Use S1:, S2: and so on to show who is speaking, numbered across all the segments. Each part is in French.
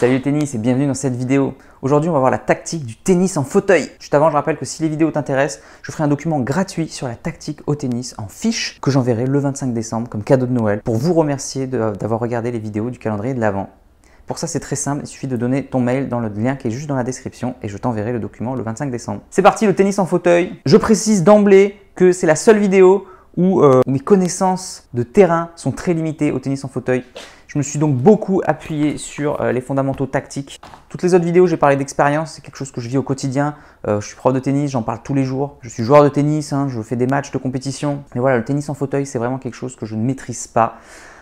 S1: Salut le tennis et bienvenue dans cette vidéo. Aujourd'hui, on va voir la tactique du tennis en fauteuil. Juste avant, je rappelle que si les vidéos t'intéressent, je ferai un document gratuit sur la tactique au tennis en fiche que j'enverrai le 25 décembre comme cadeau de Noël pour vous remercier d'avoir regardé les vidéos du calendrier de l'Avent. Pour ça, c'est très simple, il suffit de donner ton mail dans le lien qui est juste dans la description et je t'enverrai le document le 25 décembre. C'est parti, le tennis en fauteuil. Je précise d'emblée que c'est la seule vidéo où mes connaissances de terrain sont très limitées au tennis en fauteuil. Je me suis donc beaucoup appuyé sur les fondamentaux tactiques. Toutes les autres vidéos, j'ai parlé d'expérience, c'est quelque chose que je vis au quotidien. Je suis prof de tennis, j'en parle tous les jours. Je suis joueur de tennis, je fais des matchs de compétition. Mais voilà, le tennis en fauteuil, c'est vraiment quelque chose que je ne maîtrise pas.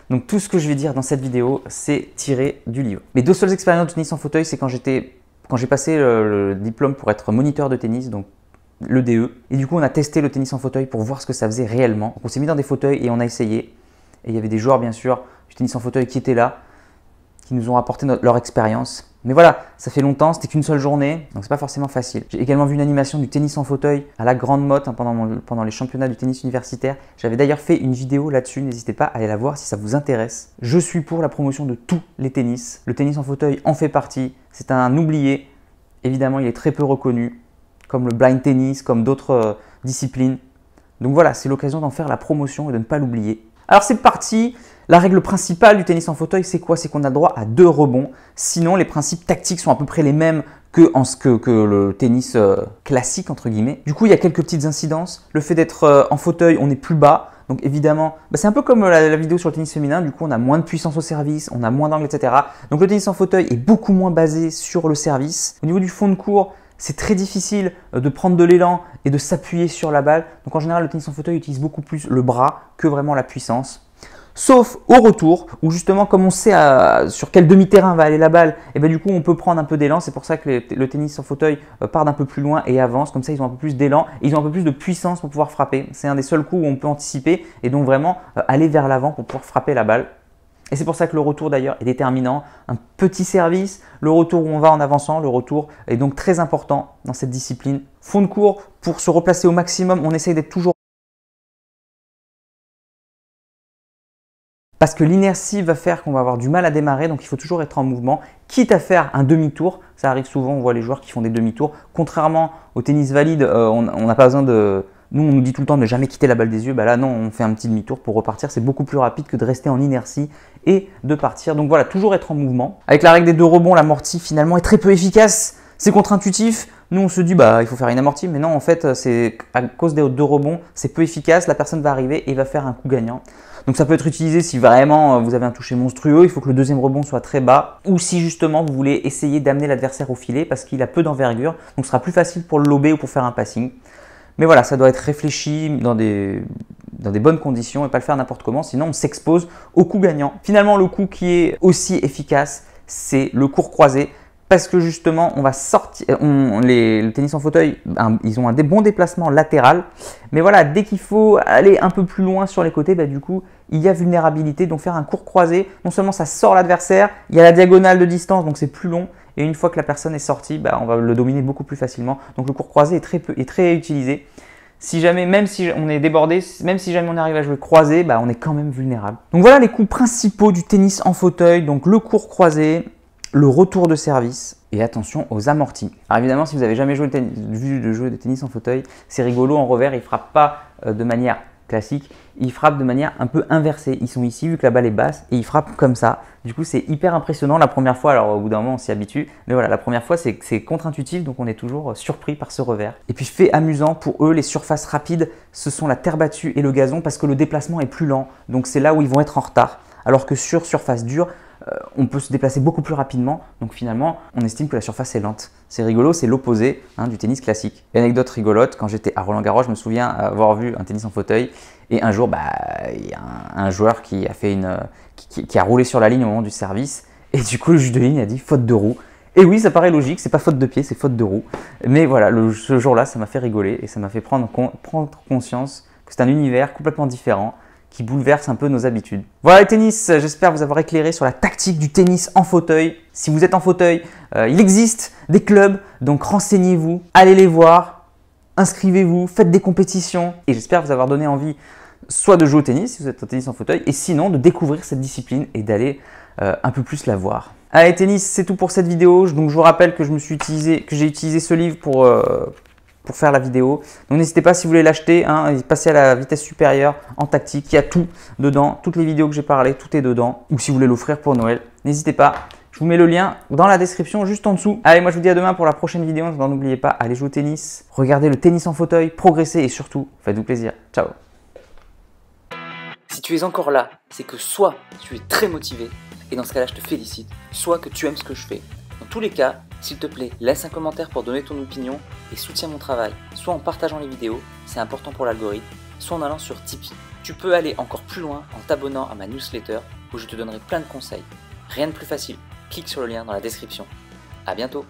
S1: Donc tout ce que je vais dire dans cette vidéo, c'est tiré du livre. Mes deux seules expériences de tennis en fauteuil, c'est quand j'ai passé le diplôme pour être moniteur de tennis, donc le DE. Et du coup, on a testé le tennis en fauteuil pour voir ce que ça faisait réellement. Donc, on s'est mis dans des fauteuils et on a essayé. Et il y avait des joueurs, bien sûr, du tennis en fauteuil qui étaient là, qui nous ont apporté leur expérience. Mais voilà, ça fait longtemps, c'était qu'une seule journée, donc c'est pas forcément facile. J'ai également vu une animation du tennis en fauteuil à la Grande Motte pendant les championnats du tennis universitaire. J'avais d'ailleurs fait une vidéo là-dessus, n'hésitez pas à aller la voir si ça vous intéresse. Je suis pour la promotion de tous les tennis. Le tennis en fauteuil en fait partie, c'est un oublié. Évidemment, il est très peu reconnu, comme le blind tennis, comme d'autres disciplines. Donc voilà, c'est l'occasion d'en faire la promotion et de ne pas l'oublier. Alors c'est parti. La règle principale du tennis en fauteuil, c'est quoi? C'est qu'on a droit à 2 rebonds. Sinon, les principes tactiques sont à peu près les mêmes que le tennis classique, entre guillemets. Du coup, il y a quelques petites incidences. Le fait d'être en fauteuil, on est plus bas. Donc évidemment, c'est un peu comme la vidéo sur le tennis féminin. Du coup, on a moins de puissance au service, on a moins d'angle, etc. Donc le tennis en fauteuil est beaucoup moins basé sur le service. Au niveau du fond de court, c'est très difficile de prendre de l'élan et de s'appuyer sur la balle. Donc en général, le tennis en fauteuil utilise beaucoup plus le bras que vraiment la puissance. Sauf au retour, où justement, comme on sait sur quel demi-terrain va aller la balle, et du coup, on peut prendre un peu d'élan. C'est pour ça que le tennis en fauteuil part d'un peu plus loin et avance. Comme ça, ils ont un peu plus d'élan et ils ont un peu plus de puissance pour pouvoir frapper. C'est un des seuls coups où on peut anticiper et donc vraiment aller vers l'avant pour pouvoir frapper la balle. Et c'est pour ça que le retour d'ailleurs est déterminant. Un petit service, le retour où on va en avançant, le retour est donc très important dans cette discipline. Fond de court, pour se replacer au maximum, on essaye d'être toujours. Parce que l'inertie va faire qu'on va avoir du mal à démarrer, donc il faut toujours être en mouvement, quitte à faire un demi-tour. Ça arrive souvent, on voit les joueurs qui font des demi-tours. Contrairement au tennis valide, on n'a pas besoin de… Nous, on nous dit tout le temps de ne jamais quitter la balle des yeux. Là, non, on fait un petit demi-tour pour repartir. C'est beaucoup plus rapide que de rester en inertie et de partir. Donc voilà, toujours être en mouvement. Avec la règle des 2 rebonds, l'amorti finalement est très peu efficace. C'est contre-intuitif. Nous, on se dit, il faut faire une amortie. Mais non, en fait, c'est à cause des 2 rebonds, c'est peu efficace. La personne va arriver et va faire un coup gagnant. Donc ça peut être utilisé si vraiment vous avez un toucher monstrueux, il faut que le deuxième rebond soit très bas, ou si justement vous voulez essayer d'amener l'adversaire au filet parce qu'il a peu d'envergure, donc ce sera plus facile pour le lober ou pour faire un passing. Mais voilà, ça doit être réfléchi dans des bonnes conditions et pas le faire n'importe comment, sinon on s'expose au coup gagnant. Finalement, le coup qui est aussi efficace, c'est le court croisé. Parce que justement, on va sortir, le tennis en fauteuil, ils ont un bon déplacement latéral. Mais voilà, dès qu'il faut aller un peu plus loin sur les côtés, du coup, il y a vulnérabilité. Donc faire un court croisé, non seulement ça sort l'adversaire, il y a la diagonale de distance, donc c'est plus long. Et une fois que la personne est sortie, on va le dominer beaucoup plus facilement. Donc le court croisé est très utilisé. Si jamais, même si on est débordé, même si jamais on arrive à jouer croisé, on est quand même vulnérable. Donc voilà les coups principaux du tennis en fauteuil. Donc le court croisé, le retour de service et attention aux amortis. Alors évidemment, si vous n'avez jamais joué de tennis en fauteuil, c'est rigolo. En revers, il ne frappe pas de manière classique, il frappe de manière un peu inversée. Ils sont ici vu que la balle est basse et ils frappent comme ça. Du coup, c'est hyper impressionnant la première fois. Alors au bout d'un moment, on s'y habitue. Mais voilà, la première fois, c'est contre-intuitif, donc on est toujours surpris par ce revers. Et puis fait amusant, pour eux, les surfaces rapides, ce sont la terre battue et le gazon parce que le déplacement est plus lent. Donc c'est là où ils vont être en retard. Alors que sur surface dure, on peut se déplacer beaucoup plus rapidement, donc finalement on estime que la surface est lente. C'est rigolo, c'est l'opposé du tennis classique. Et anecdote rigolote, quand j'étais à Roland-Garros, je me souviens avoir vu un tennis en fauteuil et un jour il y a un joueur qui a fait qui a roulé sur la ligne au moment du service et du coup le juge de ligne a dit faute de roue. Et oui, ça paraît logique, c'est pas faute de pied, c'est faute de roue. Mais voilà, ce jour-là, ça m'a fait rigoler et ça m'a fait prendre conscience que c'est un univers complètement différent qui bouleverse un peu nos habitudes. Voilà le tennis, j'espère vous avoir éclairé sur la tactique du tennis en fauteuil. Si vous êtes en fauteuil, il existe des clubs, donc renseignez-vous, allez les voir, inscrivez-vous, faites des compétitions. Et j'espère vous avoir donné envie soit de jouer au tennis si vous êtes au tennis en fauteuil, et sinon de découvrir cette discipline et d'aller un peu plus la voir. Allez tennis, c'est tout pour cette vidéo. Donc je vous rappelle que j'ai utilisé ce livre pour faire la vidéo. Donc n'hésitez pas si vous voulez l'acheter, hein, passez à la vitesse supérieure en tactique. Il y a tout dedans, toutes les vidéos que j'ai parlé, tout est dedans. Ou si vous voulez l'offrir pour Noël, n'hésitez pas. Je vous mets le lien dans la description juste en dessous. Allez, moi je vous dis à demain pour la prochaine vidéo. N'oubliez pas, allez jouer au tennis, regardez le tennis en fauteuil, progressez et surtout, faites-vous plaisir. Ciao.
S2: Si tu es encore là, c'est que soit tu es très motivé, et dans ce cas-là je te félicite, soit que tu aimes ce que je fais. Dans tous les cas, s'il te plaît, laisse un commentaire pour donner ton opinion et soutiens mon travail, soit en partageant les vidéos, c'est important pour l'algorithme, soit en allant sur Tipeee. Tu peux aller encore plus loin en t'abonnant à ma newsletter où je te donnerai plein de conseils. Rien de plus facile, clique sur le lien dans la description. A bientôt.